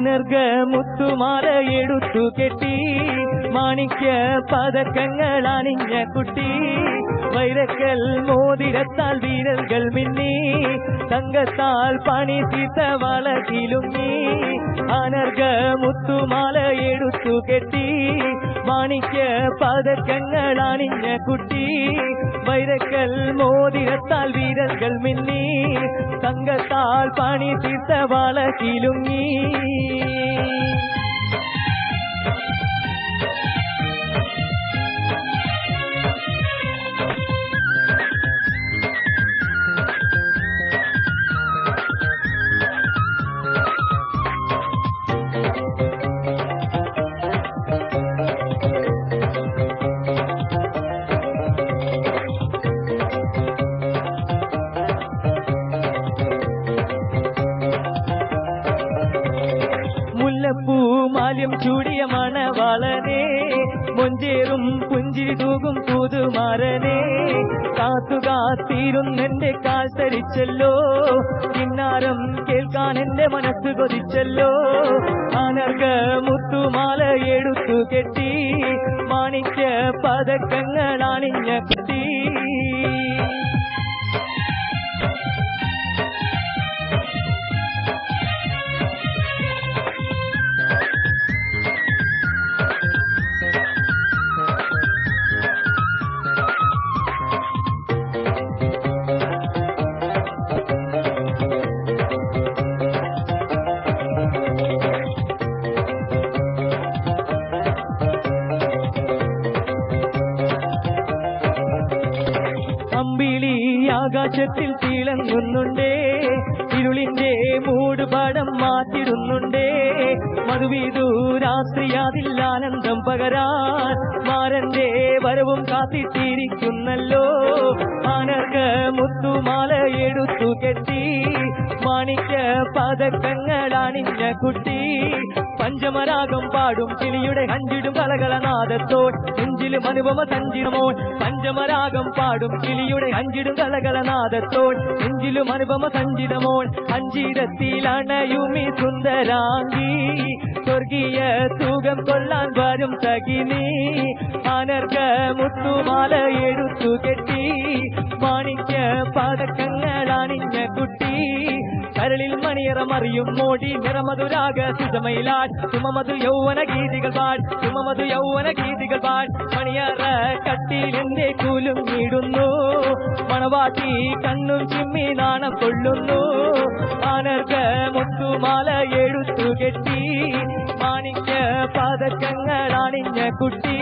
അനർഘ മുത്തുമാല എടുത്തു കെട്ടി മാണിക്യ പതക്കങ്ങൾ അണിഞ്ഞ കുട്ടി വൈരക്കൽ മോതിരത്താൽ വീരൽകൾ മിന്നി തങ്കത്താൽ പണി തീർത്ത വളകിലുങ്ങി അനർഘ മുത്തുമാല എടുത്തു കെട്ടി മാണിക്യ പതക്കങ്ങൾ അണിഞ്ഞ കുട്ടി വൈരക്കൽ മോതിരത്താൽ വീരൽകൾ മിന്നി തങ്കത്താൽ പണി തീർത്ത വളകിലുങ്ങി പൂമാല്യം ചൂടിയ മണവാളനെ മൊഞ്ചേറും പുഞ്ചിരി തൂകും പുതുമാരനെ കാത്തുകാത്തിരുന്നെന്റെ കാൽ തരിച്ചല്ലോ കിന്നാരം കേൾക്കാൻ എന്റെ മനസ്സ് കൊതിച്ചല്ലോ അനർഘ മുത്തുമാല എടുത്തു കെട്ടി മാണിക്യ പതക്കങ്ങൾ അണിഞ്ഞ കുട്ടി അമ്പിളി ആകാശത്തിൽ തിളങ്ങുന്നുണ്ടേ ഇരുളിന്റെ മൂടുപാടം മാറ്റിടുന്നുണ്ടേ മധുവിധു രാത്രിയാതിൽ ആനന്ദം പകരാൻ മാരന്റെ വരവും കാത്തിട്ടിരിക്കുന്നല്ലോ അനർഘ മുത്തുമാല എടുത്തു കെട്ടി മാണിക്യ പതക്കങ്ങൾ അണിഞ്ഞ കുട്ടി പഞ്ചമരാഗം പാടും കിളിയുടെ അഞ്ചിടും കലകളനാദത്തോൾ നെഞ്ചിലും അനുപമ സഞ്ചിരമോൾ പഞ്ചമരാഗം പാടും കിളിയുടെ അഞ്ചിടും കലകളനാദത്തോൾ നെഞ്ചിലും അനുപമ സഞ്ചിതമോൾ അഞ്ചിടത്തിൽ അണയുമി സുന്ദരാംഗി സ്വർഗീയ തൂകം കൊള്ളാൻ വരും തകിനി അനർഘ മുത്തുമാല എടുത്തു കെട്ടി മാണിക്യ പതക്കങ്ങൾ അണിഞ്ഞ കുട്ടി കരളിൽ മണിയറ മറിയും മോടി നിറമധുരാഗ സുജമയിലാൽ സുമമധു യൗവന ഗീതികൾ പാട് സുമമധു യൗവന ഗീതികൾ പാട് മണിയറ കട്ടിൽ എന്റെ കൂലും നീടുന്നു മണവാട്ടി കണ്ണും ചിമ്മി നാണം കൊള്ളുന്നു അനർഘ മുത്തുമാല എടുത്തു കെട്ടി മാണിക്യ പതക്കങ്ങൾ അണിഞ്ഞ കുട്ടി